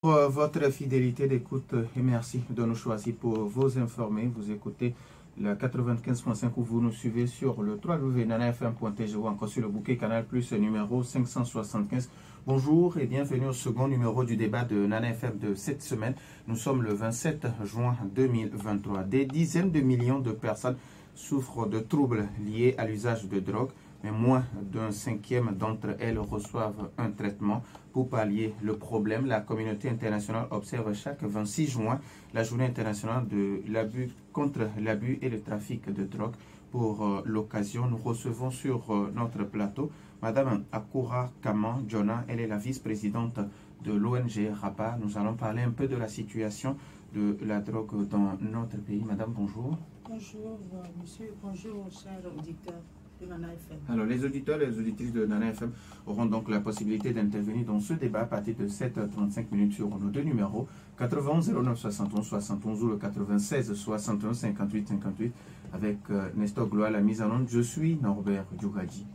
Pour votre fidélité d'écoute et merci de nous choisir pour vous informer. Vous écoutez le 95.5 où vous nous suivez sur le www.nanafm.tg ou encore sur le bouquet Canal Plus numéro 575. Bonjour et bienvenue au second numéro du débat de Nana FM de cette semaine. Nous sommes le 27 juin 2023. Des dizaines de millions de personnes souffrent de troubles liés à l'usage de drogue, mais moins d'un cinquième d'entre elles reçoivent un traitement pour pallier le problème. La communauté internationale observe chaque 26 juin la journée internationale de l'abus contre l'abus et le trafic de drogue. Pour l'occasion, nous recevons sur notre plateau Madame Akura Kaman Jona. Elle est la vice-présidente de l'ONG RAPA. Nous allons parler un peu de la situation de la drogue dans notre pays. Madame, bonjour. Bonjour, monsieur. Bonjour, chers auditeurs de Nana FM. Alors, les auditeurs et les auditrices de Nana FM auront donc la possibilité d'intervenir dans ce débat à partir de 7h35 sur nos deux numéros, 91 09 71 71 ou le 96 61 58 58 avec Nestor Gloire à la mise en onde. Je suis Norbert Djougadi.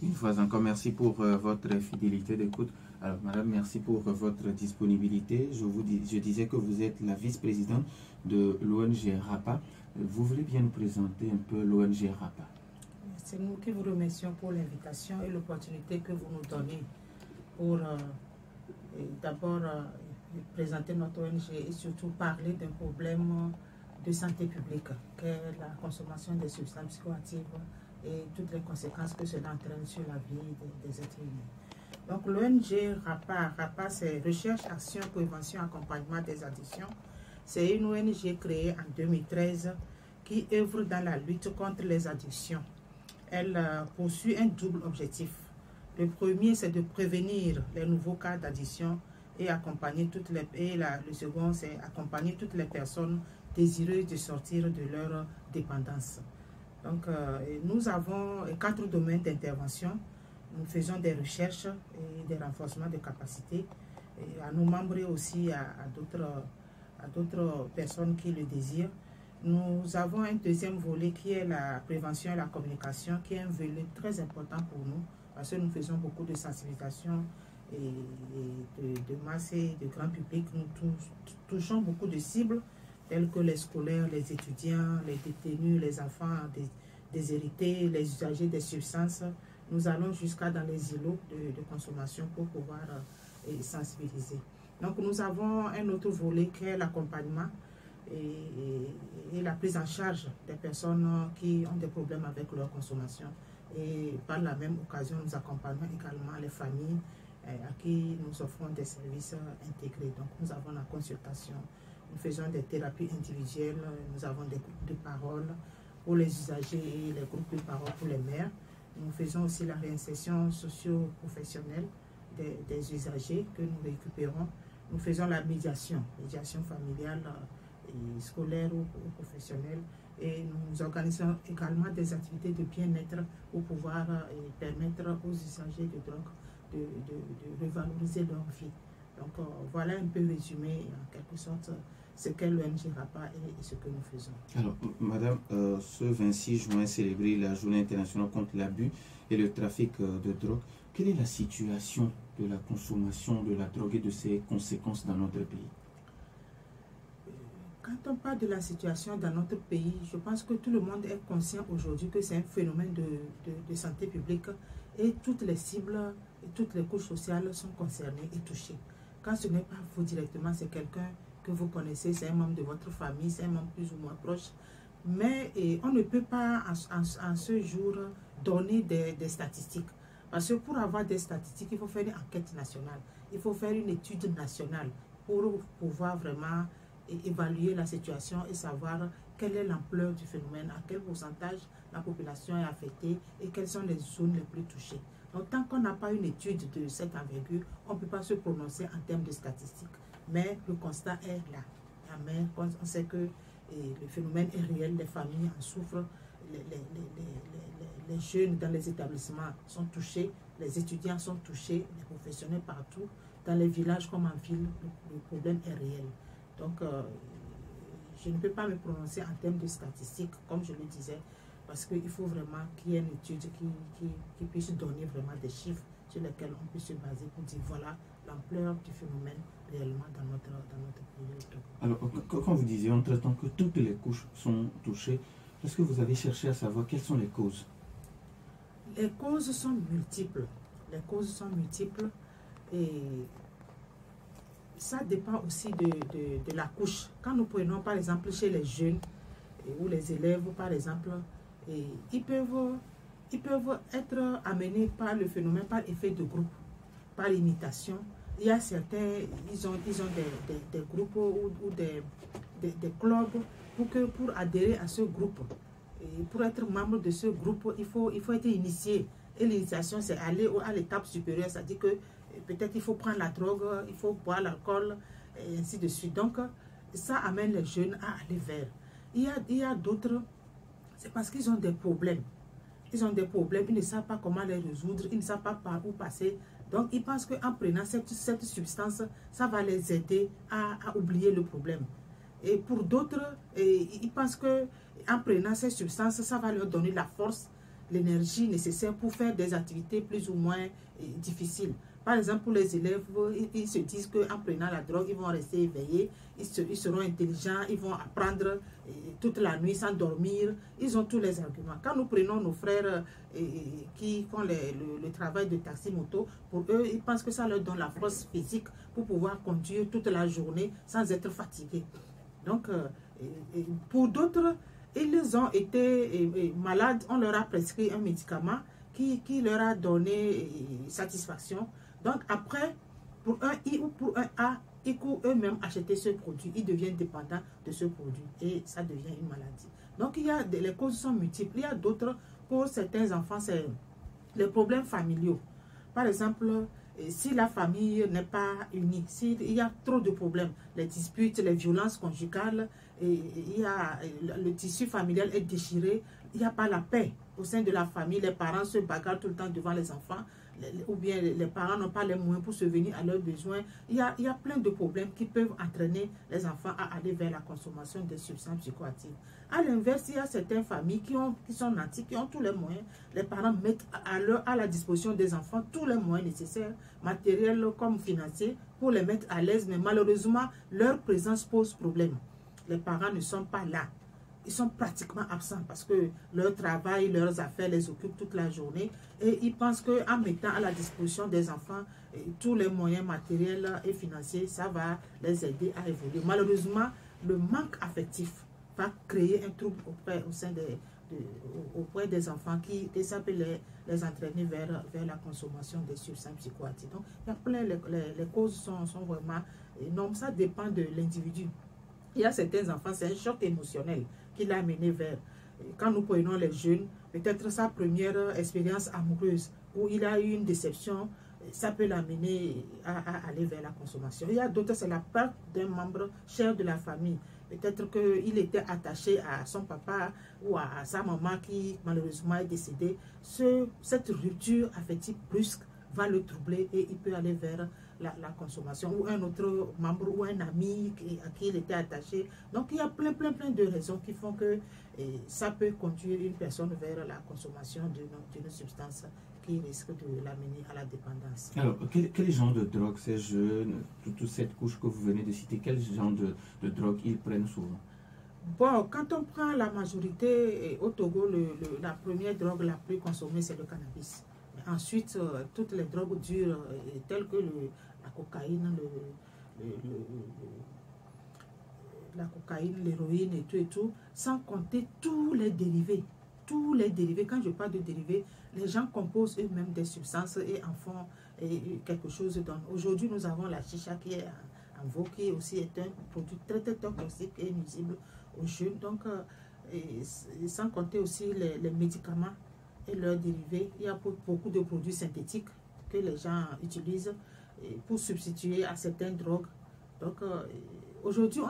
Une fois encore, merci pour votre fidélité d'écoute. Alors, madame, merci pour votre disponibilité. Je disais que vous êtes la vice-présidente de l'ONG RAPA. Vous voulez bien nous présenter un peu l'ONG RAPA? C'est nous qui vous remercions pour l'invitation et l'opportunité que vous nous donnez pour d'abord présenter notre ONG et surtout parler d'un problème de santé publique, qu'est la consommation des substances psychoactives et toutes les conséquences que cela entraîne sur la vie des êtres humains. Donc l'ONG RAPA, RAPA c'est Recherche, Action, Prévention, Accompagnement des addictions. C'est une ONG créée en 2013 qui œuvre dans la lutte contre les addictions. Elle poursuit un double objectif. Le premier, c'est de prévenir les nouveaux cas d'addiction et accompagner le second, c'est accompagner toutes les personnes désireuses de sortir de leur dépendance. Donc, nous avons 4 domaines d'intervention. Nous faisons des recherches et des renforcements de capacités et à nos membres et aussi à d'autres personnes qui le désirent. Nous avons un deuxième volet qui est la prévention et la communication, qui est un volet très important pour nous parce que nous faisons beaucoup de sensibilisation et de masse et de grand public. Nous touchons beaucoup de cibles telles que les scolaires, les étudiants, les détenus, les enfants déshérités, les usagers des substances. Nous allons jusqu'à dans les îlots de consommation pour pouvoir sensibiliser. Donc nous avons un autre volet qui est l'accompagnement et la prise en charge des personnes qui ont des problèmes avec leur consommation. Et par la même occasion, nous accompagnons également les familles à qui nous offrons des services intégrés. Donc nous avons la consultation, nous faisons des thérapies individuelles, nous avons des groupes de parole pour les usagers et les groupes de parole pour les mères. Nous faisons aussi la réinsertion socio-professionnelle des usagers que nous récupérons. Nous faisons la médiation familiale et scolaire ou professionnelle. Et nous organisons également des activités de bien-être pour pouvoir permettre aux usagers de drogue de revaloriser leur vie. Donc voilà un peu résumé en quelque sorte ce qu'est l'ONG RAPA et ce que nous faisons. Alors, madame, ce 26 juin célébré la journée internationale contre l'abus et le trafic de drogue. Quelle est la situation de la consommation de la drogue et de ses conséquences dans notre pays? Quand on parle de la situation dans notre pays, je pense que tout le monde est conscient aujourd'hui que c'est un phénomène de santé publique et toutes les cibles et toutes les couches sociales sont concernées et touchées. Quand ce n'est pas vous directement, c'est quelqu'un que vous connaissez, c'est un membre de votre famille, c'est un membre plus ou moins proche. Mais on ne peut pas en ce jour donner des statistiques. Parce que pour avoir des statistiques, il faut faire une enquête nationale. Il faut faire une étude nationale pour pouvoir vraiment évaluer la situation et savoir quelle est l'ampleur du phénomène, à quel pourcentage la population est affectée et quelles sont les zones les plus touchées. Donc tant qu'on n'a pas une étude de cette envergure, on ne peut pas se prononcer en termes de statistiques. Mais le constat est là. Mais on sait que le phénomène est réel, les familles en souffrent, les jeunes dans les établissements sont touchés, les étudiants sont touchés, les professionnels partout. Dans les villages comme en ville, le problème est réel. Donc, je ne peux pas me prononcer en termes de statistiques, comme je le disais, parce qu'il faut vraiment qu'il y ait une étude qui puisse donner vraiment des chiffres sur lesquels on peut se baser pour dire voilà l'ampleur du phénomène réellement dans notre pays. Alors, quand vous disiez entre-temps que toutes les couches sont touchées, est-ce que vous avez cherché à savoir quelles sont les causes? Les causes sont multiples. Les causes sont multiples et ça dépend aussi de la couche. Quand nous prenons par exemple chez les jeunes ou les élèves par exemple, ils peuvent être amenés par le phénomène, par effet de groupe, par imitation. Il y a certains, ils ont des groupes ou des clubs pour adhérer à ce groupe. Et pour être membre de ce groupe, il faut être initié. Et l'initiation, c'est aller à l'étape supérieure. C'est-à-dire que peut-être il faut prendre la drogue, il faut boire l'alcool, et ainsi de suite. Donc, ça amène les jeunes à aller vers. Il y a d'autres, c'est parce qu'ils ont des problèmes. Ils ont des problèmes, ils ne savent pas comment les résoudre, ils ne savent pas par où passer. Donc, ils pensent qu'en prenant cette substance, ça va les aider à oublier le problème. Et pour d'autres, ils pensent qu'en prenant cette substance, ça va leur donner la force, l'énergie nécessaire pour faire des activités plus ou moins difficiles. Par exemple, pour les élèves, ils se disent qu'en prenant la drogue, ils vont rester éveillés, ils seront intelligents, ils vont apprendre toute la nuit sans dormir. Ils ont tous les arguments. Quand nous prenons nos frères qui font le travail de taxi-moto, pour eux, ils pensent que ça leur donne la force physique pour pouvoir conduire toute la journée sans être fatigués. Donc, pour d'autres, ils ont été malades, on leur a prescrit un médicament qui leur a donné satisfaction. Donc après, pour un I ou pour un A, ils courent eux-mêmes acheter ce produit. Ils deviennent dépendants de ce produit et ça devient une maladie. Donc les causes sont multiples. Il y a d'autres, pour certains enfants, c'est les problèmes familiaux. Par exemple, si la famille n'est pas unie, s'il y a trop de problèmes, les disputes, les violences conjugales, le tissu familial est déchiré, il n'y a pas la paix au sein de la famille, les parents se bagarrent tout le temps devant les enfants, ou bien les parents n'ont pas les moyens pour subvenir à leurs besoins. Il y a plein de problèmes qui peuvent entraîner les enfants à aller vers la consommation des substances psychoactives. À l'inverse, il y a certaines familles qui sont nantis, qui ont tous les moyens. Les parents mettent à la disposition des enfants tous les moyens nécessaires, matériels comme financiers, pour les mettre à l'aise. Mais malheureusement, leur présence pose problème. Les parents ne sont pas là. Ils sont pratiquement absents parce que leur travail, leurs affaires les occupent toute la journée. Et ils pensent qu'en mettant à la disposition des enfants tous les moyens matériels et financiers, ça va les aider à évoluer. Malheureusement, le manque affectif va créer un trouble auprès des enfants qui ça peut les entraîner vers la consommation des substances psychoactives. Donc, il y a plein, les causes sont vraiment énormes. Ça dépend de l'individu. Il y a certains enfants, c'est un choc émotionnel qui l'a amené vers. Quand nous prenons les jeunes, peut-être sa première expérience amoureuse où il a eu une déception, ça peut l'amener à aller vers la consommation. Il y a d'autres, c'est la perte d'un membre cher de la famille. Peut-être qu'il était attaché à son papa ou à sa maman qui malheureusement est décédée. Cette rupture affective brusque va le troubler et il peut aller vers la consommation, ou un autre membre ou un ami à qui il était attaché. Donc il y a plein de raisons qui font que ça peut conduire une personne vers la consommation d'une substance qui risque de l'amener à la dépendance. Alors, quel genre de drogue ces jeunes, toute cette couche que vous venez de citer, quel genre de drogue ils prennent souvent? Bon, quand on prend la majorité au Togo, la première drogue la plus consommée, c'est le cannabis. Ensuite, toutes les drogues dures, telles que la cocaïne, l'héroïne et tout, sans compter tous les dérivés. Tous les dérivés, quand je parle de dérivés, les gens composent eux-mêmes des substances et en font quelque chose. Aujourd'hui, nous avons la chicha qui est en vogue, qui aussi est un produit très toxique et nuisible aux jeunes. Donc, sans compter aussi les médicaments et leurs dérivés. Il y a beaucoup de produits synthétiques que les gens utilisent pour substituer à certaines drogues. Donc, aujourd'hui,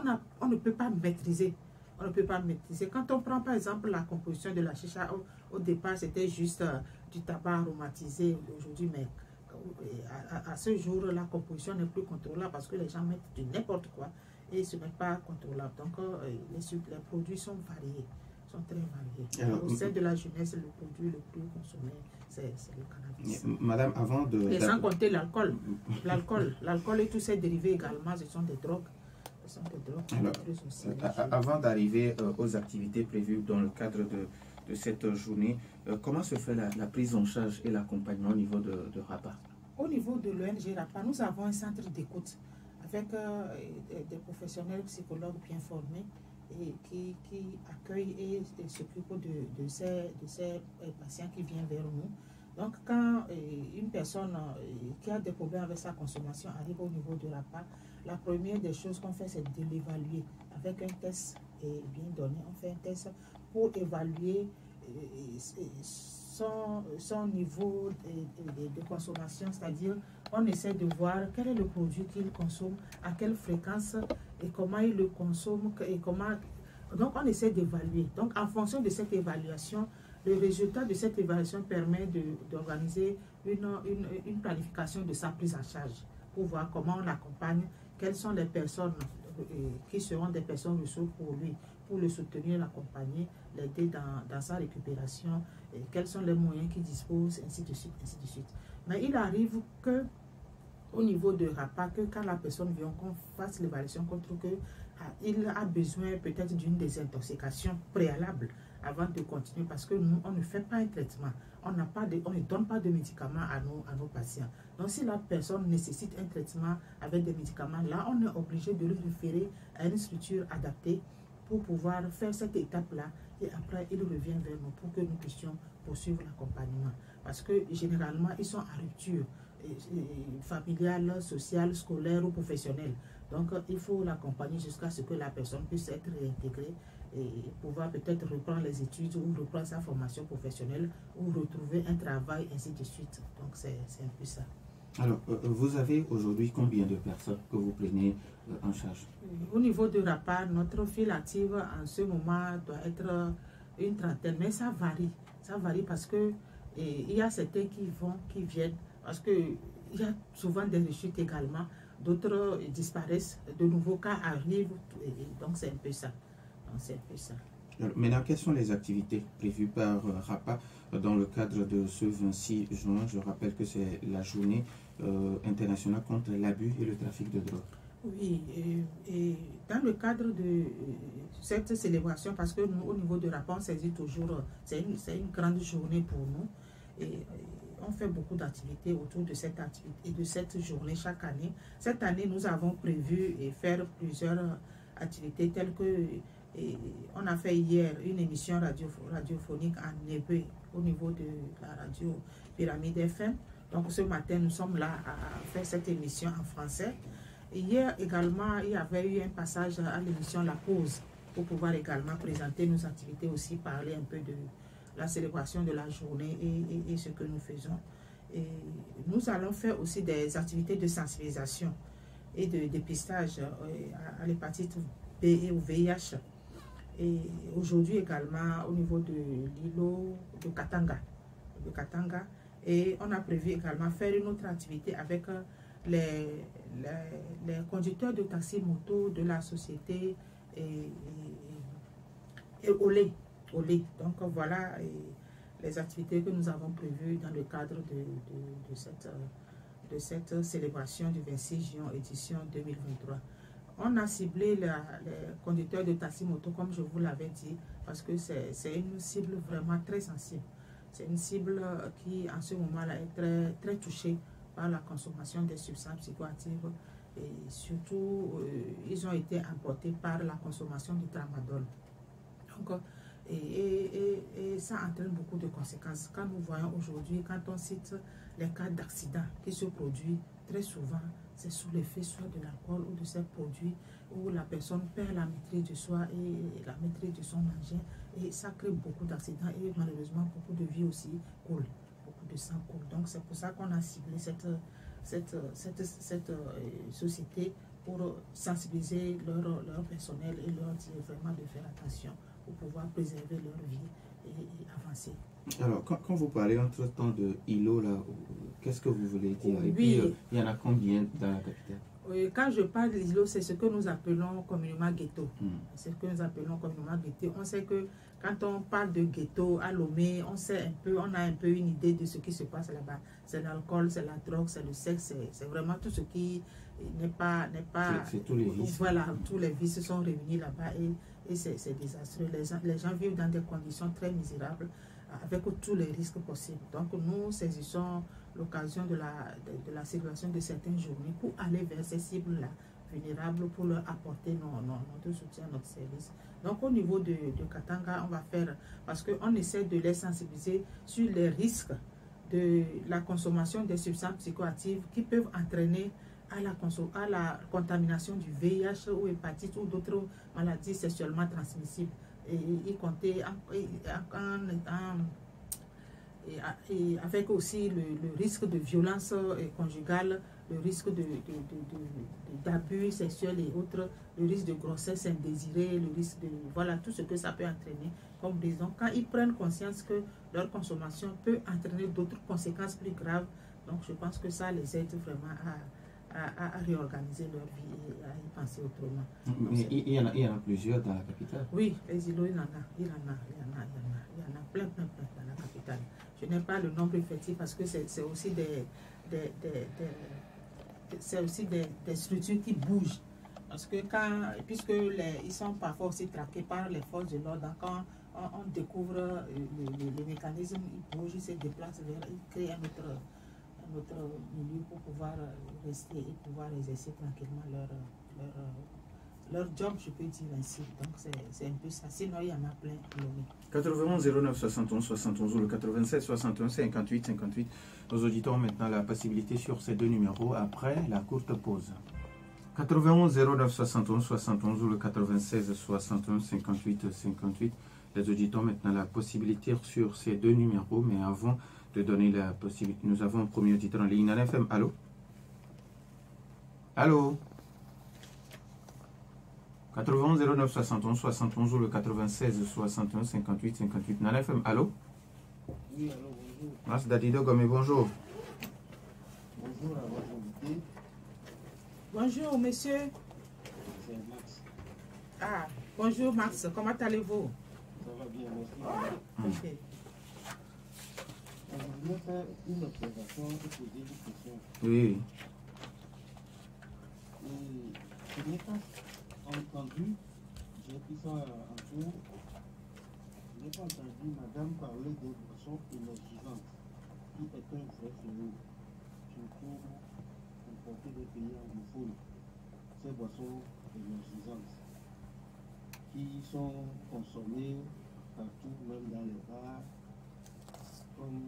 on ne peut pas maîtriser. On ne peut pas maîtriser. Quand on prend par exemple la composition de la chicha, au départ, c'était juste du tabac aromatisé aujourd'hui, mais à ce jour, la composition n'est plus contrôlable parce que les gens mettent du n'importe quoi et ce n'est pas contrôlable. Donc, les produits sont variés. très variés. Alors, au sein de la jeunesse, le produit le plus consommé, c'est le cannabis. Madame, avant de... Et sans compter l'alcool. L'alcool et tous ses dérivés également, ce sont des drogues. Alors, avant d'arriver aux activités prévues dans le cadre de cette journée, comment se fait la prise en charge et l'accompagnement au niveau de RAPA? Au niveau de l'ONG RAPA, nous avons un centre d'écoute avec des professionnels psychologues bien formés et qui accueillent et s'occupent de ces patients qui viennent vers nous. Donc, quand une personne qui a des problèmes avec sa consommation arrive au niveau de RAPA, la première des choses qu'on fait, c'est de l'évaluer avec un test bien donné. On fait un test pour évaluer son niveau de consommation, c'est-à-dire on essaie de voir quel est le produit qu'il consomme, à quelle fréquence et comment il le consomme et comment... Donc, on essaie d'évaluer. Donc, en fonction de cette évaluation, le résultat de cette évaluation permet d'organiser une planification de sa prise en charge pour voir comment on l'accompagne, quelles sont les personnes qui seront des personnes ressources pour lui, pour le soutenir, l'accompagner, l'aider dans sa récupération, et quels sont les moyens qu'il dispose, ainsi de suite, ainsi de suite. Mais il arrive que au niveau de RAPA, que quand la personne vient, qu'on fasse l'évaluation, qu'on trouve qu'il a besoin peut-être d'une désintoxication préalable avant de continuer, parce que nous, on ne fait pas un traitement. On ne donne pas de médicaments à nos patients. Donc, si la personne nécessite un traitement avec des médicaments, là, on est obligé de le référer à une structure adaptée pour pouvoir faire cette étape-là. Et après, il revient vers nous pour que nous puissions poursuivre l'accompagnement. Parce que généralement, ils sont à rupture familiale, sociale, scolaire ou professionnelle. Donc, il faut l'accompagner jusqu'à ce que la personne puisse être réintégrée et pouvoir peut-être reprendre les études ou reprendre sa formation professionnelle ou retrouver un travail, ainsi de suite. Donc, c'est un peu ça. Alors, vous avez aujourd'hui combien de personnes que vous prenez en charge? Au niveau de RAPA, notre file active en ce moment doit être une trentaine, mais ça varie. Ça varie parce que il y a certains qui viennent, parce qu'il y a souvent des rechutes également, d'autres disparaissent, de nouveaux cas arrivent, et donc c'est un peu ça. Alors, maintenant, quelles sont les activités prévues par RAPA dans le cadre de ce 26 juin? Je rappelle que c'est la journée internationale contre l'abus et le trafic de drogue. Oui, et dans le cadre de cette célébration, parce que nous, au niveau de RAPA, on saisit toujours, c'est une grande journée pour nous, et on fait beaucoup d'activités autour de cette activité et de cette journée chaque année. Cette année, nous avons prévu faire plusieurs activités telles que on a fait hier une émission radiophonique en hébreu au niveau de la radio Pyramide FM. Donc ce matin, nous sommes là à faire cette émission en français. Et hier également, il y avait eu un passage à l'émission La Pause pour pouvoir également présenter nos activités, aussi parler un peu de la célébration de la journée et ce que nous faisons. Et nous allons faire aussi des activités de sensibilisation et de dépistage à l'hépatite B et au VIH. Et aujourd'hui également au niveau de l'îlot de Katanga. Et on a prévu également faire une autre activité avec les conducteurs de taxi-moto de la société et Olé. Donc voilà les activités que nous avons prévues dans le cadre de cette célébration du 26 juin édition 2023. On a ciblé les conducteurs de taxi-moto, comme je vous l'avais dit, parce que c'est une cible vraiment très sensible. C'est une cible qui, en ce moment-là, est très, très touchée par la consommation des substances psychoactives. Et surtout, ils ont été emportés par la consommation du tramadol. Donc, et ça entraîne beaucoup de conséquences. Quand nous voyons aujourd'hui, quand on cite les cas d'accidents qui se produisent très souvent, c'est sous l'effet soit de l'alcool ou de ces produits où la personne perd la maîtrise de soi et la maîtrise de son engin, et ça crée beaucoup d'accidents et malheureusement beaucoup de vies aussi coulent, beaucoup de sang coule. Donc c'est pour ça qu'on a ciblé cette société pour sensibiliser leur personnel et leur dire vraiment de faire attention pour pouvoir préserver leur vie et avancer. Alors, quand vous parlez entre-temps de îlots, là, qu'est-ce que vous voulez dire? Oui. Et puis, il y en a combien dans la capitale? Quand je parle d'îlot, c'est ce que nous appelons communément ghetto. C'est ce que nous appelons communément ghetto. On sait que quand on parle de ghetto à Lomé, on a un peu une idée de ce qui se passe là-bas. C'est l'alcool, c'est la drogue, c'est le sexe, c'est vraiment tout ce qui n'est pas... C'est tous les vices. Voilà, tous les vices sont réunis là-bas et c'est désastreux. Les gens vivent dans des conditions très misérables avec tous les risques possibles. Donc nous saisissons l'occasion de la circulation de certaines journées pour aller vers ces cibles-là vulnérables pour leur apporter notre soutien, notre service. Donc au niveau de Katanga, on va faire, parce qu'on essaie de les sensibiliser sur les risques de la consommation des substances psychoactives qui peuvent entraîner à la contamination du VIH ou hépatite ou d'autres maladies sexuellement transmissibles. Et avec aussi le risque de violence conjugale, le risque d'abus sexuels et autres, le risque de grossesse indésirée, le risque de... Voilà, tout ce que ça peut entraîner. Comme disons, quand ils prennent conscience que leur consommation peut entraîner d'autres conséquences plus graves, donc je pense que ça les aide vraiment à réorganiser leur vie et à y penser autrement. Mais il y en a plusieurs dans la capitale. Oui, les îlots, il y en a plein dans la capitale. Je n'ai pas le nombre effectif parce que c'est aussi des structures qui bougent. Parce que puisque ils sont parfois aussi traqués par les forces de l'ordre, quand on découvre les mécanismes, ils bougent, ils se déplacent ils créent un autre milieu pour pouvoir rester et pouvoir exercer tranquillement leur job, je peux dire ainsi. Donc c'est un peu ça. Sinon, il y en a plein. 91 09 71 71 ou le 87 61 58 58. Nos auditeurs ont maintenant la possibilité sur ces deux numéros après la courte pause. 91 09 71 71 ou le 96 61 58 58. Les auditeurs ont maintenant la possibilité sur ces deux numéros, mais avant de donner la possibilité, nous avons un premier auditeur en ligne. Nana FM, allô? Allô? 91 09 71 71 ou le 96 61 58 58. Nana FM, allô? Oui, allô, bonjour. Mas Dadido Gomé, bonjour. Bonjour à votre invité. Bonjour, monsieur. C'est Max. Ah, bonjour Max, comment allez-vous? Ça va bien, merci. Ok. Je voulais faire une observation et poser une question. Oui. Je n'ai pas entendu, j'ai pris ça en cours, je n'ai pas entendu madame parler des boissons énergisantes, qui est un vrai fléau, surtout importé des pays anglophones. Ces boissons énergisantes qui sont consommées partout, même dans les bars, comme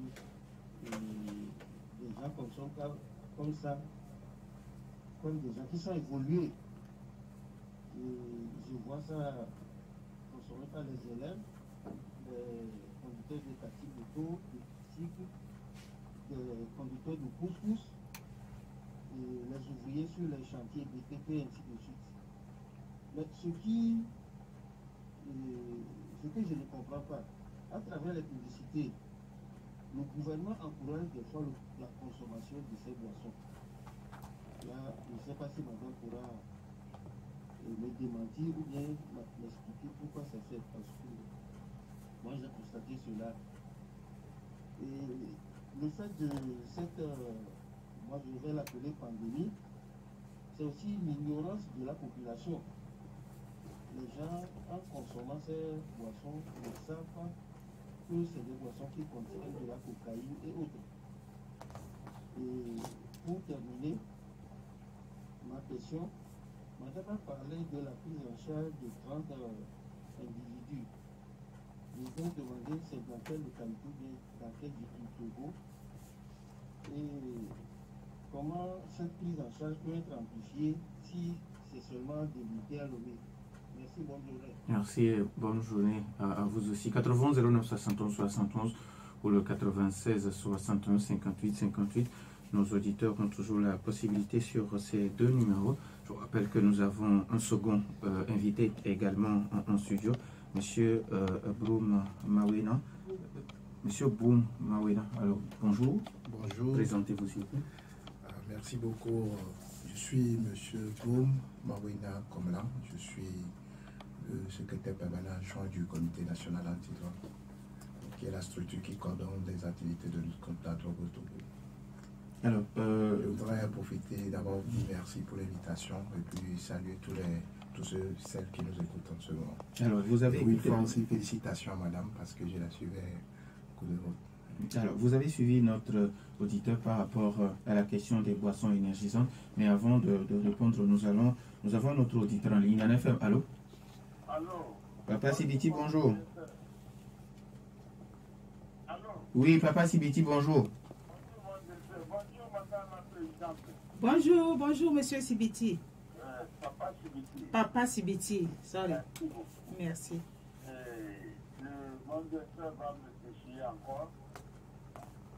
des gens consomment comme ça, comme des gens qui sont évolués. Et je vois ça consommé par les élèves, les conducteurs de taxi moto, de cycles, des conducteurs de pousse-pousse, et les ouvriers sur les chantiers BTP et ainsi de suite. Mais ce que je ne comprends pas, à travers les publicités, le gouvernement encourage des fois la consommation de ces boissons. Là, je ne sais pas si madame pourra me démentir ou bien m'expliquer pourquoi c'est fait, parce que moi j'ai constaté cela. Et le fait de cette, moi je vais l'appeler pandémie, c'est aussi l'ignorance de la population. Les gens, en consommant ces boissons, ne savent pas que c'est des boissons qui contiennent de la cocaïne et autres. Et pour terminer, ma question, madame a parlé de la prise en charge de 30 individus. Je vais demander c'est dans quelle localité, dans quel du Togo, et comment cette prise en charge peut être amplifiée si c'est seulement débuté à Lomé. Merci, bonne journée. Merci et bonne journée à vous aussi. 91 09 71 71 ou le 96 61 58 58. Nos auditeurs ont toujours la possibilité sur ces deux numéros. Je vous rappelle que nous avons un second invité également en studio, Monsieur Boum Mawena. Monsieur Boum Mawena, alors bonjour. Bonjour. Présentez-vous s'il vous plaît. Merci beaucoup. Je Je suis M. Boum Mawina Komla, je suis le secrétaire permanent adjoint du Comité national anti-drogue, qui est la structure qui coordonne les activités de lutte contre la drogue au Togo. Alors, je voudrais profiter d'abord vous dire merci pour l'invitation et puis saluer tous ceux, celles qui nous écoutent en ce moment. Alors, vous avez une fois aussi félicitations à madame parce que je la suivais au cours de route. Alors, vous avez suivi notre auditeur par rapport à la question des boissons énergisantes, mais avant de répondre, nous avons notre auditeur en ligne. En FM, allô? Allô? Papa Sibiti, bonjour. Allô? Oui, Papa Sibiti, bonjour. Bonjour, madame la présidente. Bonjour, monsieur Sibiti. Papa Sibiti. Papa Sibiti, sorry. Merci. Merci. Le monditeur va me déchirer encore.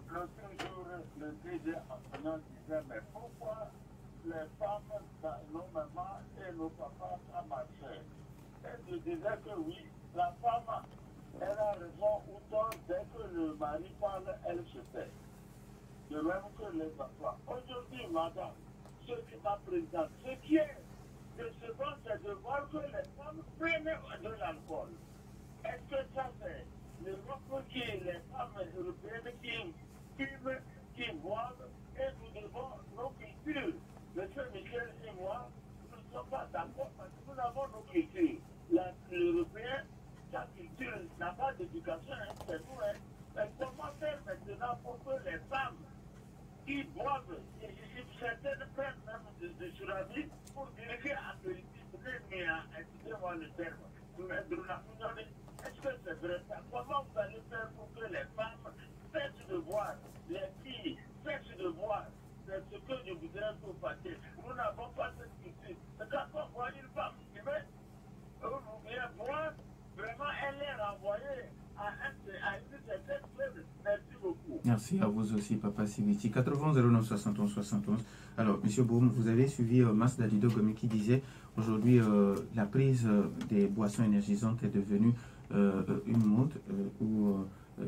L'autre jour, le DG enseignant disait, mais pourquoi les femmes, nos mamans et nos papas, ça marchait? Et je disais que oui, la femme, elle a raison ou tort, dès que le mari parle, elle se tait. De même que les papas. Aujourd'hui, madame, ce qui m'a présenté, ce qui est décevant, c'est de voir que les femmes prennent de l'alcool. Est-ce que ça, c'est l'Europe qui, les femmes européennes qui fument, qui boivent, et nous devons nos cultures. Monsieur Michel et moi, nous ne sommes pas d'accord parce que nous avons nos cultures. L'Européen, sa culture n'a pas d'éducation, c'est tout. Mais comment faire maintenant pour que les femmes qui boivent, et certaines prennent même de surabit pour vérifier à vérité, excusez-moi le terme, est-ce que c'est vrai ça? Comment vous allez faire pour que les femmes cessent de boire, les filles cessent de boire? C'est ce que je voudrais vous passer. Nous n'avons pas cette culture. C'est quand on voit une femme qui veut bien boire, vraiment elle est renvoyée à une certaine faible. Merci beaucoup. Merci à vous aussi, Papa Sibiti. 80 09 71 71. Alors, M. Boum, vous avez suivi Mas Dalido Gomi qui disait aujourd'hui la prise des boissons énergisantes est devenue une mode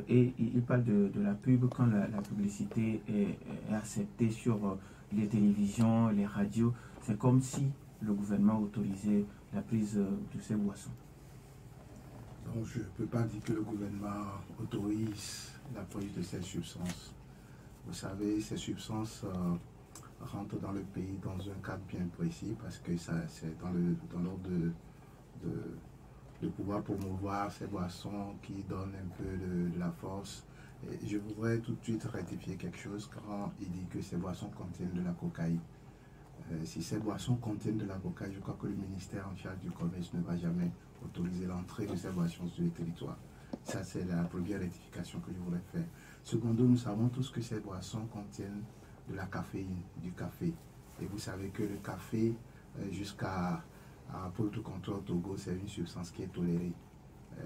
et il parle de la pub quand la publicité est acceptée sur les télévisions, les radios. C'est comme si le gouvernement autorisait la prise de ces boissons. Donc je ne peux pas dire que le gouvernement autorise la prise de ces substances. Vous savez, ces substances rentrent dans le pays dans un cadre bien précis parce que c'est dans l'ordre de pouvoir promouvoir ces boissons qui donnent un peu de la force. Et je voudrais tout de suite rectifier quelque chose quand il dit que ces boissons contiennent de la cocaïne. Si ces boissons contiennent de la cocaïne, je crois que le ministère en charge du commerce ne va jamais autoriser l'entrée de ces boissons sur le territoire. Ça, c'est la première rectification que je voudrais faire. Secondo, nous savons tous que ces boissons contiennent de la caféine, du café. Et vous savez que le café, jusqu'à pour tout contrôle au Togo, c'est une substance qui est tolérée.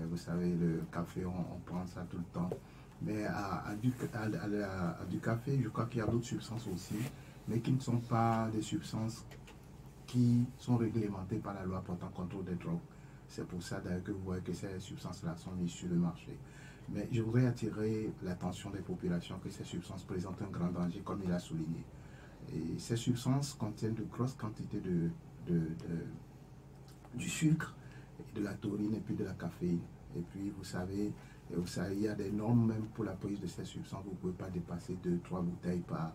Vous savez, le café, on prend ça tout le temps. Mais à du café, je crois qu'il y a d'autres substances aussi, mais qui ne sont pas des substances qui sont réglementées par la loi portant contrôle des drogues. C'est pour ça d'ailleurs que vous voyez que ces substances-là sont mises sur le marché. Mais je voudrais attirer l'attention des populations que ces substances présentent un grand danger, comme il a souligné. Et ces substances contiennent de grosses quantités du sucre, et de la taurine et puis de la caféine. Et puis vous savez, il y a des normes même pour la prise de ces substances. Vous ne pouvez pas dépasser 2-3 bouteilles par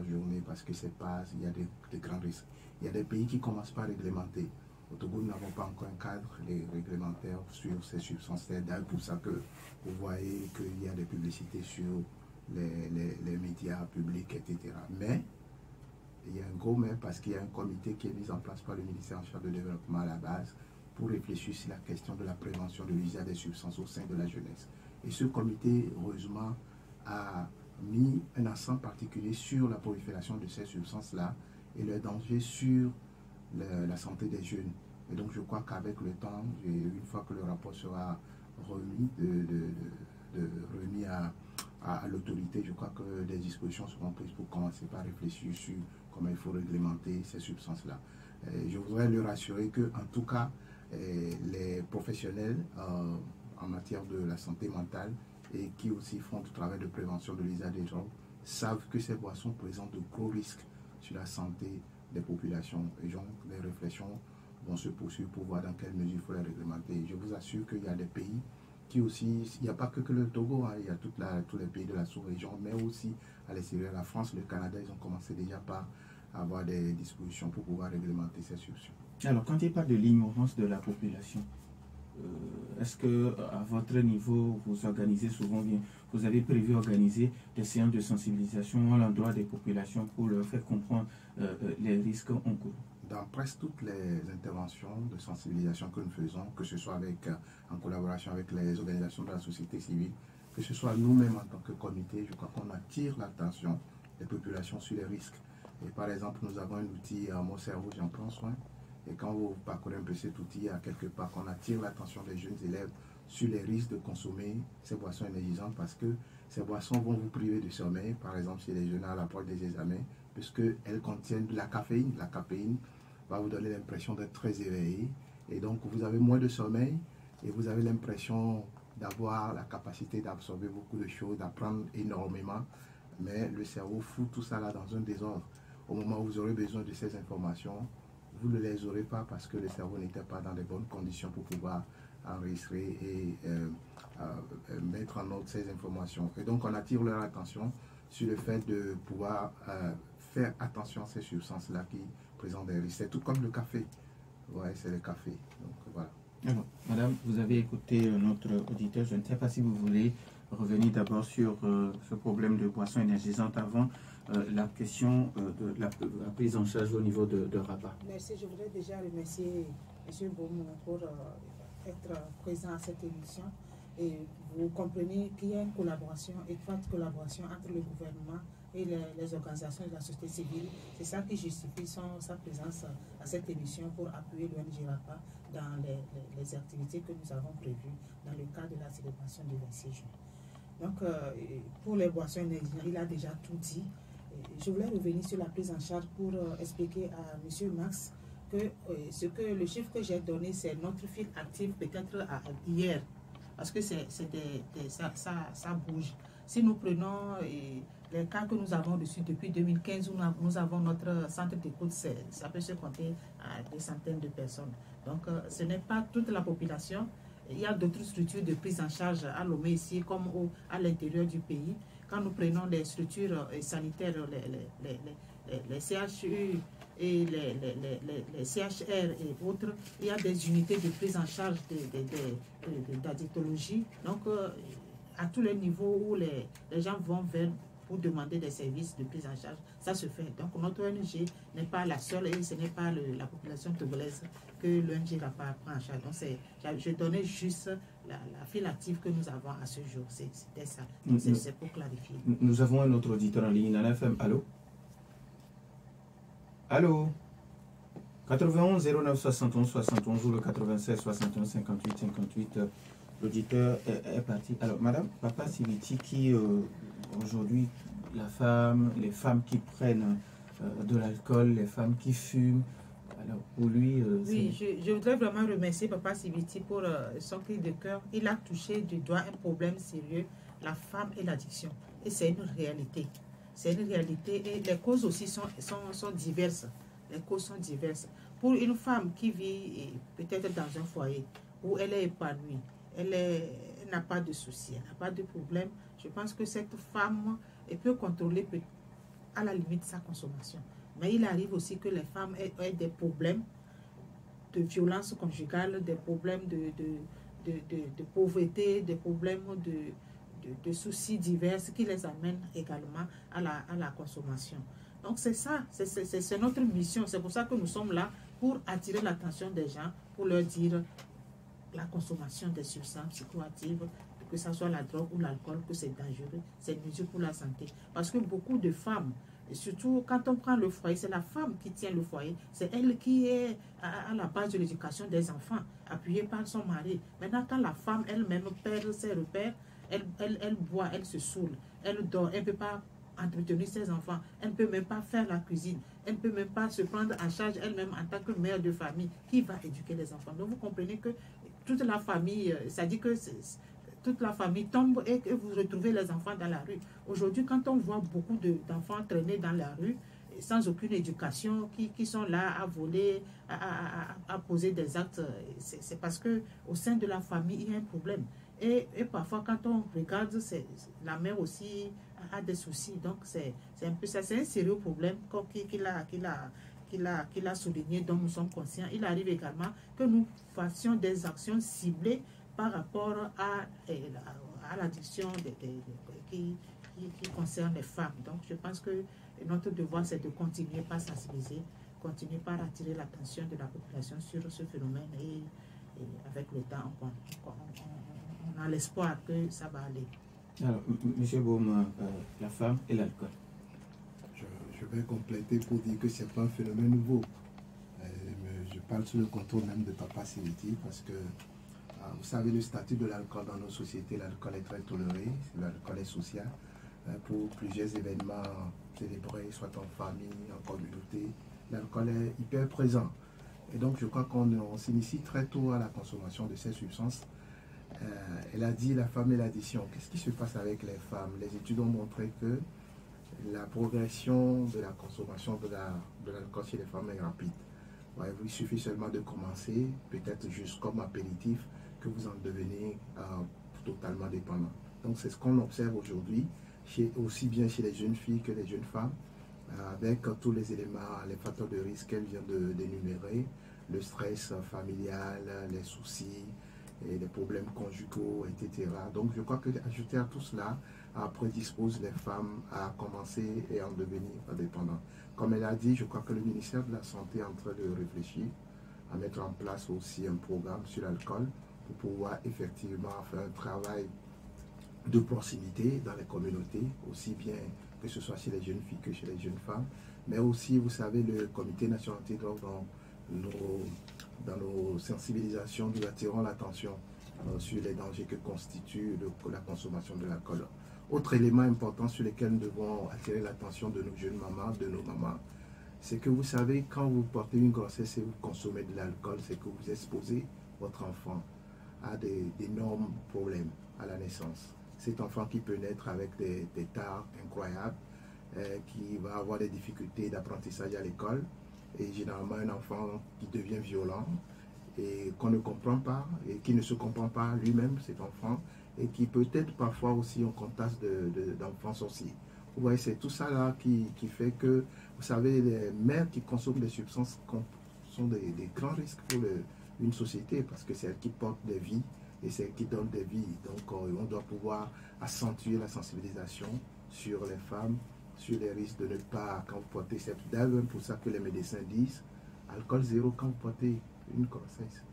journée parce que c'est pas, il y a des grands risques. Il y a des pays qui commencent par réglementer. Au Togo, nous n'avons pas encore un cadre réglementaire sur ces substances. C'est d'ailleurs pour ça que vous voyez qu'il y a des publicités sur les médias publics, etc. Mais il y a un gros mais parce qu'il y a un comité qui est mis en place par le ministère en charge de développement à la base pour réfléchir sur la question de la prévention de l'usage des substances au sein de la jeunesse. Et ce comité, heureusement, a mis un accent particulier sur la prolifération de ces substances-là et le danger sur la santé des jeunes. Et donc je crois qu'avec le temps, une fois que le rapport sera remis, remis à l'autorité, je crois que des dispositions seront prises pour commencer par réfléchir sur comment il faut réglementer ces substances-là. Je voudrais le rassurer que, en tout cas, les professionnels en matière de la santé mentale et qui aussi font du travail de prévention de l'usage des drogues savent que ces boissons présentent de gros risques sur la santé des populations. Et donc, les réflexions vont se poursuivre pour voir dans quelle mesure il faut les réglementer. Et je vous assure qu'il y a des pays qui aussi, il n'y a pas que le Togo, hein, il y a tous les pays de la sous-région, mais aussi à l'extérieur, la France, le Canada, ils ont commencé déjà par avoir des dispositions pour pouvoir réglementer ces solutions. Alors, quand il parle de l'ignorance de la population, est-ce que à votre niveau, vous organisez souvent bien, vous avez prévu organiser des séances de sensibilisation à l'endroit des populations pour leur faire comprendre les risques en cours? Dans presque toutes les interventions de sensibilisation que nous faisons, que ce soit en collaboration avec les organisations de la société civile, que ce soit nous-mêmes en tant que comité, je crois qu'on attire l'attention des populations sur les risques. Et par exemple, nous avons un outil Mon cerveau, j'en prends soin. Et quand vous parcourez un peu cet outil, à quelque part, qu'on attire l'attention des jeunes élèves sur les risques de consommer ces boissons énergisantes, parce que ces boissons vont vous priver de sommeil, par exemple si les jeunes à l'approche des examens, puisqu'elles contiennent de la caféine. La caféine va vous donner l'impression d'être très éveillé, et donc vous avez moins de sommeil, et vous avez l'impression d'avoir la capacité d'absorber beaucoup de choses, d'apprendre énormément, mais le cerveau fout tout ça là dans un désordre. Au moment où vous aurez besoin de ces informations, vous ne les aurez pas parce que le cerveau n'était pas dans les bonnes conditions pour pouvoir enregistrer et mettre en ordre ces informations. Et donc on attire leur attention sur le fait de pouvoir faire attention à ces substances-là qui présentent des risques. C'est tout comme le café. Ouais, c'est le café. Donc voilà. Alors, madame, vous avez écouté notre auditeur. Je ne sais pas si vous voulez revenir d'abord sur ce problème de boissons énergisantes avant la question de la prise en charge au niveau de Rabat. Merci, je voudrais déjà remercier M. Boum pour être présent à cette émission. Et vous comprenez qu'il y a une collaboration, étroite collaboration entre le gouvernement et les organisations de la société civile. C'est ça qui justifie sa présence à cette émission pour appuyer l'ONG Rabat dans les activités que nous avons prévues dans le cadre de la célébration du 26 juin. Donc, pour les boissons énergisantes, il a déjà tout dit. Je voulais revenir sur la prise en charge pour expliquer à M. Max que le chiffre que j'ai donné, c'est notre fil actif peut-être hier, parce que ça bouge. Si nous prenons les cas que nous avons reçus depuis 2015, où nous avons notre centre d'écoute, ça peut se compter à des centaines de personnes. Donc, ce n'est pas toute la population. Il y a d'autres structures de prise en charge à Lomé ici, comme à l'intérieur du pays. Quand nous prenons les structures sanitaires, les CHU et les CHR et autres, il y a des unités de prise en charge d'addictologie. Donc, à tous les niveaux où les gens vont vers pour demander des services de prise en charge, ça se fait. Donc, notre ONG n'est pas la seule et ce n'est pas la population togolaise que l'ONG n'a pas pris en charge. Donc, je donnais juste la file active que nous avons à ce jour. C'était ça. C'est pour clarifier. Nous avons un autre auditeur en ligne, Nana FM. Allô? Allô? 91 09 71 71 ou le 96 61 58 58. L'auditeur est parti. Alors, Madame Papa Sibiti, qui aujourd'hui, les femmes qui prennent de l'alcool, les femmes qui fument, alors pour lui... oui, je voudrais vraiment remercier Papa Sibiti pour son cri de cœur. Il a touché du doigt un problème sérieux, la femme et l'addiction. Et c'est une réalité. C'est une réalité et les causes aussi sont diverses. Les causes sont diverses. Pour une femme qui vit peut-être dans un foyer où elle est épanouie, elle n'a pas de soucis, elle n'a pas de problème, je pense que cette femme peut contrôler à la limite sa consommation. Mais il arrive aussi que les femmes aient des problèmes de violence conjugale, des problèmes de pauvreté, des problèmes de soucis divers qui les amènent également à la consommation. Donc c'est ça, c'est notre mission. C'est pour ça que nous sommes là, pour attirer l'attention des gens, pour leur dire la consommation des substances psychoactives, que ce soit la drogue ou l'alcool, que c'est dangereux, c'est nuisible pour la santé. Parce que beaucoup de femmes, et surtout quand on prend le foyer, c'est la femme qui tient le foyer, c'est elle qui est à la base de l'éducation des enfants, appuyée par son mari. Maintenant, quand la femme elle-même perd ses repères, elle boit, elle se saoule, elle dort, elle ne peut pas entretenir ses enfants, elle ne peut même pas faire la cuisine, elle ne peut même pas se prendre en charge elle-même en tant que mère de famille qui va éduquer les enfants. Donc vous comprenez que toute la famille, ça dit que toute la famille tombe et que vous retrouvez les enfants dans la rue. Aujourd'hui, quand on voit beaucoup d'enfants traîner dans la rue, sans aucune éducation, qui sont là à voler, à poser des actes. C'est parce que au sein de la famille, il y a un problème. Et parfois, quand on regarde, la mère aussi a des soucis. Donc, c'est un peu ça. C'est un sérieux problème qu'il a souligné, dont nous sommes conscients. Il arrive également que nous fassions des actions ciblées par rapport à l'addiction qui concerne les femmes. Donc, je pense que notre devoir, c'est de continuer par sensibiliser, continuer par attirer l'attention de la population sur ce phénomène et avec le temps, on a l'espoir que ça va aller. Alors, M. Boum, la femme et l'alcool. Je vais compléter pour dire que ce n'est pas un phénomène nouveau. Je parle sous le contrôle même de Papa Siliti parce que vous savez, le statut de l'alcool dans nos sociétés, l'alcool est très toléré, l'alcool est social. Pour plusieurs événements célébrés, soit en famille, en communauté, l'alcool est hyper présent. Et donc, je crois qu'on s'initie très tôt à la consommation de ces substances. Elle a dit la femme et l'addiction. Qu'est-ce qui se passe avec les femmes? Les études ont montré que la progression de la consommation de l'alcool chez les femmes est rapide. Ouais, il suffit seulement de commencer, peut-être juste comme apéritif, que vous en devenez totalement dépendant. Donc c'est ce qu'on observe aujourd'hui, aussi bien chez les jeunes filles que les jeunes femmes, avec tous les éléments, les facteurs de risque qu'elle vient d'énumérer, le stress familial, les soucis, et les problèmes conjugaux, etc. Donc je crois que ajouter à tout cela prédispose les femmes à commencer et en devenir indépendantes. Comme elle a dit, je crois que le ministère de la Santé est en train de réfléchir à mettre en place aussi un programme sur l'alcool pour pouvoir effectivement faire un travail de proximité dans les communautés, aussi bien que ce soit chez les jeunes filles que chez les jeunes femmes, mais aussi, vous savez, le Comité national antidrogue dans nos sensibilisations, nous attirons l'attention sur les dangers que constitue la consommation de l'alcool. Autre élément important sur lequel nous devons attirer l'attention de nos jeunes mamans, de nos mamans, c'est que vous savez, quand vous portez une grossesse et vous consommez de l'alcool, c'est que vous exposez votre enfant à d'énormes problèmes à la naissance. Cet enfant qui peut naître avec des tares incroyables, qui va avoir des difficultés d'apprentissage à l'école, et généralement un enfant qui devient violent et qu'on ne comprend pas et qui ne se comprend pas lui-même, cet enfant, et qui peut être parfois aussi en contact d'enfants sorciers. Vous voyez, c'est tout ça là qui fait que, vous savez, les mères qui consomment des substances sont des grands risques pour une société parce que c'est elles qui portent des vies et c'est elles qui donnent des vies. Donc on doit pouvoir accentuer la sensibilisation sur les femmes, sur les risques de ne pas, quand vous portez cette d'ailleurs, pour ça que les médecins disent, alcool zéro quand vous portez une grossesse.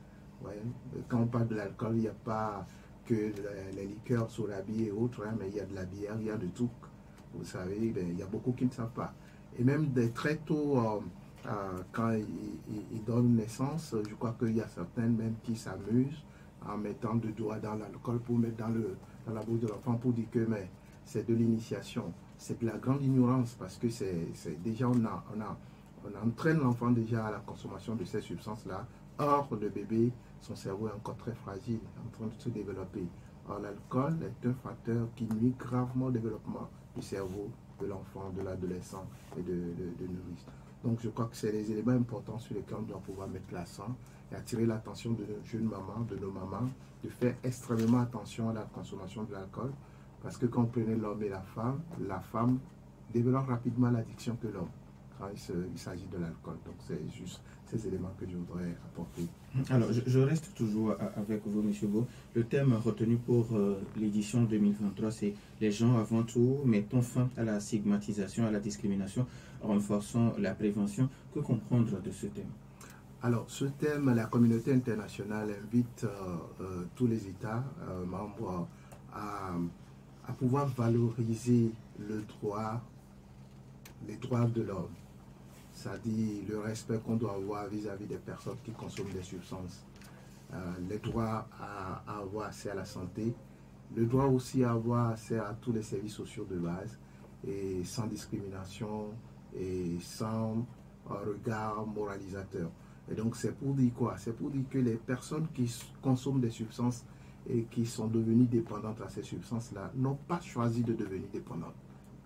Ouais. Quand on parle de l'alcool, il n'y a pas que les liqueurs sur la bière et autres, hein, mais il y a de la bière, il y a de tout. Vous savez, ben, il y a beaucoup qui ne savent pas. Et même très tôt, quand ils donnent naissance, je crois qu'il y a certaines même qui s'amusent en mettant du doigt dans l'alcool pour mettre dans la bouche de l'enfant pour dire que c'est de l'initiation. C'est de la grande ignorance parce que c'est déjà on entraîne l'enfant déjà à la consommation de ces substances-là. Or, le bébé, son cerveau est encore très fragile, en train de se développer. Or, l'alcool est un facteur qui nuit gravement au développement du cerveau de l'enfant, de l'adolescent et de nourrice. Donc, je crois que c'est les éléments importants sur lesquels on doit pouvoir mettre l'accent et attirer l'attention de nos jeunes mamans, de nos mamans, de faire extrêmement attention à la consommation de l'alcool. Parce que quand on prenait l'homme et la femme développe rapidement l'addiction que l'homme quand il s'agit de l'alcool. Donc c'est juste ces éléments que je voudrais apporter. Alors je reste toujours avec vous, M. Beau. Le thème retenu pour l'édition 2023, c'est les gens avant tout, mettons fin à la stigmatisation, à la discrimination, renforçant la prévention. Que comprendre de ce thème? Alors, ce thème, la communauté internationale invite tous les États membres à pouvoir valoriser les droits de l'homme, c'est-à-dire le respect qu'on doit avoir vis-à-vis des personnes qui consomment des substances, les droits à avoir accès à la santé, le droit aussi à avoir accès à tous les services sociaux de base, et sans discrimination et sans regard moralisateur. Et donc c'est pour dire quoi? C'est pour dire que les personnes qui consomment des substances et qui sont devenues dépendantes à ces substances-là n'ont pas choisi de devenir dépendantes.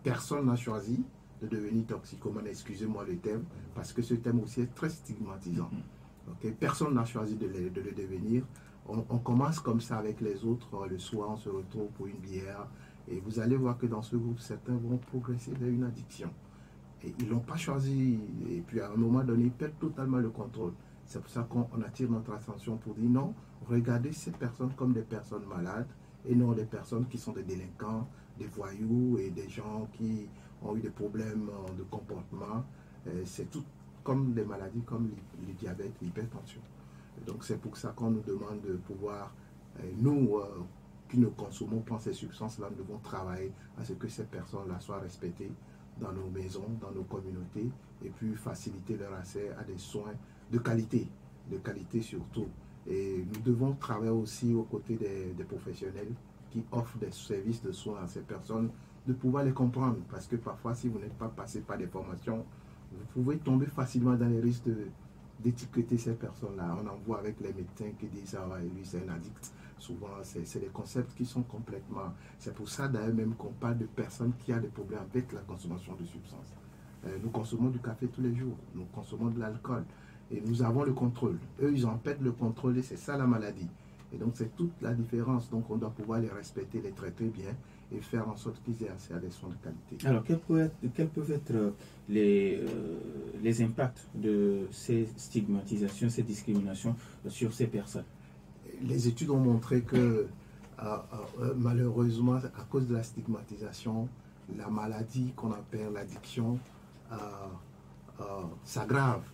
Personne n'a choisi de devenir toxicomane, excusez-moi le terme, parce que ce thème aussi est très stigmatisant. Okay? Personne n'a choisi de le devenir. On commence comme ça avec les autres, le soir on se retrouve pour une bière, et vous allez voir que dans ce groupe, certains vont progresser vers une addiction. Et ils ne l'ont pas choisi, et puis à un moment donné, ils perdent totalement le contrôle. C'est pour ça qu'on attire notre attention pour dire non, regardez ces personnes comme des personnes malades, et non des personnes qui sont des délinquants, des voyous et des gens qui ont eu des problèmes de comportement. C'est tout comme des maladies comme le diabète, l'hypertension. Donc c'est pour ça qu'on nous demande de pouvoir, nous qui ne consommons pas ces substances-là, nous devons travailler à ce que ces personnes-là soient respectées dans nos maisons, dans nos communautés, et puis faciliter leur accès à des soins de qualité surtout. Et nous devons travailler aussi aux côtés des professionnels qui offrent des services de soins à ces personnes, de pouvoir les comprendre, parce que parfois si vous n'êtes pas passé par des formations, vous pouvez tomber facilement dans les risques d'étiqueter ces personnes-là. On en voit avec les médecins qui disent « Ah ouais, lui c'est un addict ». Souvent, c'est des concepts qui sont complètement... C'est pour ça d'ailleurs même qu'on parle de personnes qui ont des problèmes avec la consommation de substances. Nous consommons du café tous les jours, nous consommons de l'alcool et nous avons le contrôle. Eux, ils en perdent le contrôle et c'est ça la maladie. Et donc, c'est toute la différence. Donc, on doit pouvoir les respecter, les traiter bien et faire en sorte qu'ils aient accès à des soins de qualité. Alors, quels peuvent être les impacts de ces stigmatisations, ces discriminations sur ces personnes? Les études ont montré que, malheureusement, à cause de la stigmatisation, la maladie qu'on appelle l'addiction s'aggrave.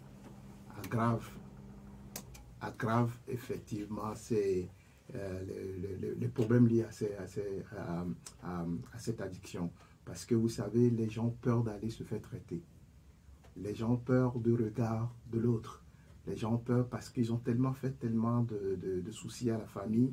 Aggrave effectivement les problèmes liés à cette addiction. Parce que vous savez, les gens ont peur d'aller se faire traiter. Les gens ont peur du regard de l'autre. Les gens ont peur parce qu'ils ont tellement de soucis à la famille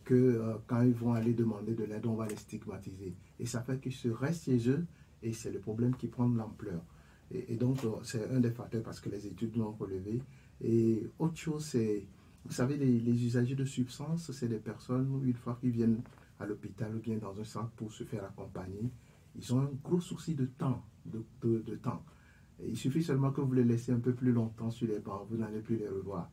que quand ils vont aller demander de l'aide, on va les stigmatiser. Et ça fait qu'ils se restent chez eux et c'est le problème qui prend de l'ampleur. Et donc, c'est un des facteurs parce que les études l'ont relevé. Et autre chose, c'est, vous savez, les usagers de substances, c'est des personnes, une fois qu'ils viennent à l'hôpital ou bien dans un centre pour se faire accompagner, ils ont un gros souci de temps. De temps. Et il suffit seulement que vous les laissez un peu plus longtemps sur les bancs, vous n'allez plus les revoir.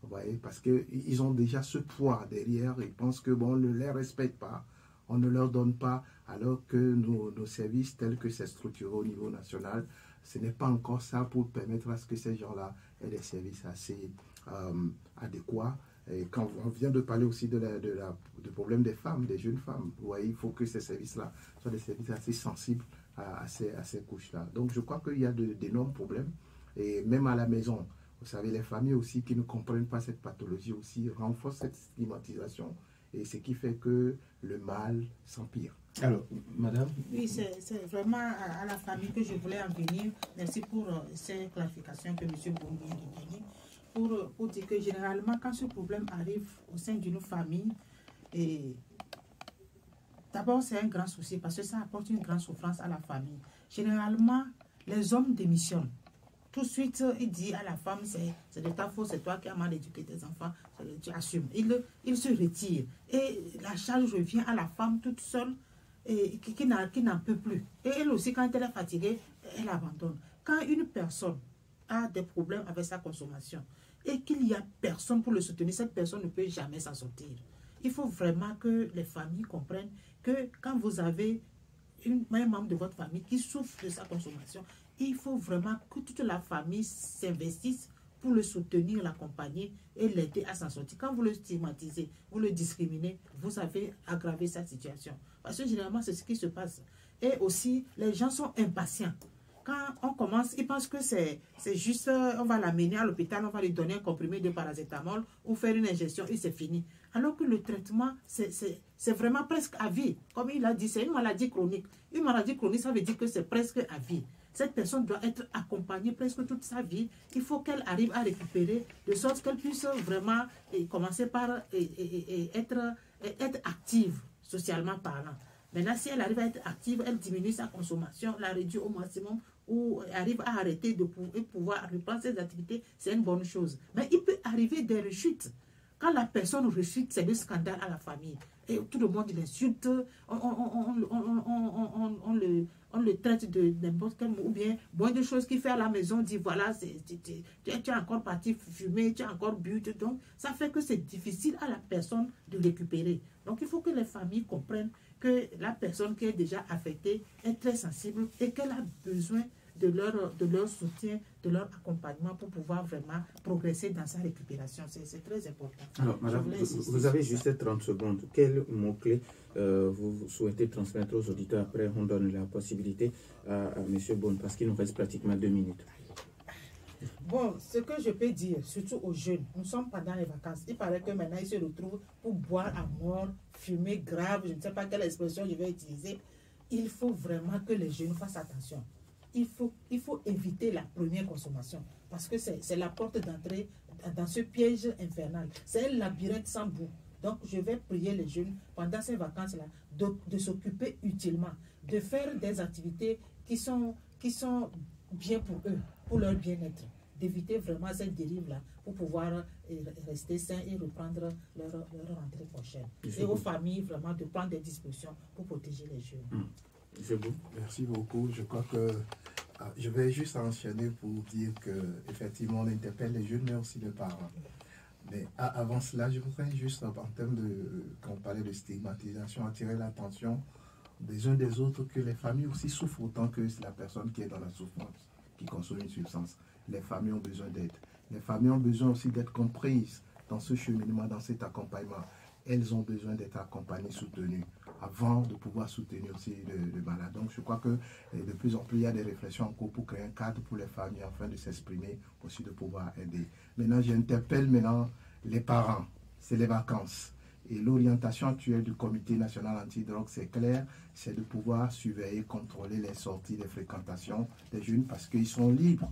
Vous voyez, parce qu'ils ont déjà ce poids derrière, ils pensent que bon, on ne les respecte pas, on ne leur donne pas, alors que nos services tels que c'est structuré au niveau national, ce n'est pas encore ça pour permettre à ce que ces gens-là aient des services assez adéquats. Et quand on vient de parler aussi du problème des femmes, des jeunes femmes, vous voyez, il faut que ces services-là soient des services assez sensibles à ces couches-là. Donc je crois qu'il y a d'énormes problèmes. Et même à la maison, vous savez, les familles aussi qui ne comprennent pas cette pathologie aussi renforcent cette stigmatisation. Et ce qui fait que le mal s'empire. Alors, madame? Oui, c'est vraiment à la famille que je voulais en venir. Merci pour ces clarifications que M. Boum vient de donner. Pour dire que généralement, quand ce problème arrive au sein d'une famille, d'abord c'est un grand souci parce que ça apporte une grande souffrance à la famille. Généralement, les hommes démissionnent. Tout de suite, il dit à la femme, c'est de ta faute, c'est toi qui as mal éduqué tes enfants, tu assumes. Il se retire. Et la charge revient à la femme toute seule, et qui n'en peut plus. Et elle aussi, quand elle est fatiguée, elle abandonne. Quand une personne a des problèmes avec sa consommation et qu'il n'y a personne pour le soutenir, cette personne ne peut jamais s'en sortir. Il faut vraiment que les familles comprennent que quand vous avez un membre de votre famille qui souffre de sa consommation, il faut vraiment que toute la famille s'investisse pour le soutenir, l'accompagner et l'aider à s'en sortir. Quand vous le stigmatisez, vous le discriminez, vous avez aggravé sa situation. Parce que généralement, c'est ce qui se passe. Et aussi, les gens sont impatients. Quand on commence, ils pensent que c'est juste, on va l'amener à l'hôpital, on va lui donner un comprimé de paracétamol ou faire une injection et c'est fini. Alors que le traitement, c'est vraiment presque à vie. Comme il a dit, c'est une maladie chronique. Une maladie chronique, ça veut dire que c'est presque à vie. Cette personne doit être accompagnée presque toute sa vie. Il faut qu'elle arrive à récupérer de sorte qu'elle puisse vraiment commencer par être active, socialement parlant. Maintenant, si elle arrive à être active, elle diminue sa consommation, la réduit au maximum ou arrive à arrêter de pouvoir reprendre ses activités, c'est une bonne chose. Mais il peut arriver des rechutes. Quand la personne réussit, c'est le scandale à la famille. Et tout le monde l'insulte, on le traite de n'importe quel mot, ou bien moins de choses qu'il fait à la maison, dit voilà, tu es encore parti fumer, tu as encore bu, donc ça fait que c'est difficile à la personne de récupérer. Donc il faut que les familles comprennent que la personne qui est déjà affectée est très sensible et qu'elle a besoin de leur soutien, de leur accompagnement pour pouvoir vraiment progresser dans sa récupération. C'est très important. Alors, madame, vous avez juste 30 secondes. Quels mots-clés vous souhaitez transmettre aux auditeurs? Après, on donne la possibilité à M. Bonne, parce qu'il nous reste pratiquement 2 minutes. Bon, ce que je peux dire, surtout aux jeunes, nous sommes pendant les vacances. Il paraît que maintenant, ils se retrouvent pour boire à mort, fumer grave, je ne sais pas quelle expression je vais utiliser. Il faut vraiment que les jeunes fassent attention. Il faut éviter la première consommation parce que c'est la porte d'entrée dans ce piège infernal. C'est un labyrinthe sans bout. Donc, je vais prier les jeunes pendant ces vacances-là de s'occuper utilement, de faire des activités qui sont bien pour eux, pour leur bien-être, d'éviter vraiment cette dérive-là pour pouvoir rester sains et reprendre leur rentrée prochaine. Et aux familles, vraiment, de prendre des dispositions pour protéger les jeunes. Merci beaucoup. Je crois que je vais juste enchaîner pour dire que effectivement on interpelle les jeunes mais aussi les parents. Mais avant cela, je voudrais juste en termes de, quand on parlait de stigmatisation, attirer l'attention des uns des autres que les familles aussi souffrent autant que la personne qui est dans la souffrance, qui consomme une substance. Les familles ont besoin d'aide. Les familles ont besoin aussi d'être comprises dans ce cheminement, dans cet accompagnement. Elles ont besoin d'être accompagnées, soutenues, avant de pouvoir soutenir aussi le malade. Donc je crois que de plus en plus, il y a des réflexions en cours pour créer un cadre pour les familles afin de s'exprimer, aussi de pouvoir aider. Maintenant, j'interpelle les parents. C'est les vacances. Et l'orientation actuelle du Comité national antidrogue, c'est clair, c'est de pouvoir surveiller, contrôler les sorties, les fréquentations des jeunes parce qu'ils sont libres.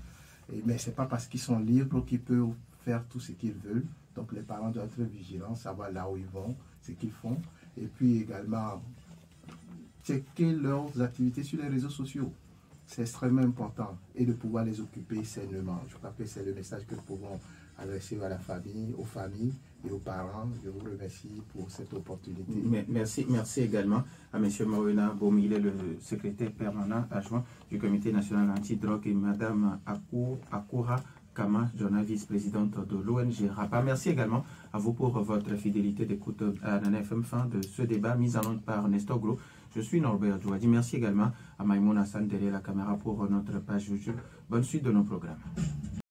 Mais ce n'est pas parce qu'ils sont libres qu'ils peuvent faire tout ce qu'ils veulent. Donc les parents doivent être vigilants, savoir là où ils vont, ce qu'ils font. Et puis également, checker leurs activités sur les réseaux sociaux. C'est extrêmement important. Et de pouvoir les occuper sainement. Je crois que c'est le message que nous pouvons adresser à la famille, aux familles et aux parents. Je vous remercie pour cette opportunité. Merci également à M. Mawena Bomi, il est le secrétaire permanent adjoint du Comité national antidrogue, et Mme Akura Kama, vice-présidente de l'ONG RAPA. Merci également à vous pour votre fidélité d'écoute à Nana FM. Fin de ce débat mis en onde par Nestor Glo. Je suis Norbert Djouadi. Merci également à Maïmouna Hassan derrière la caméra pour notre page YouTube. Bonne suite de nos programmes.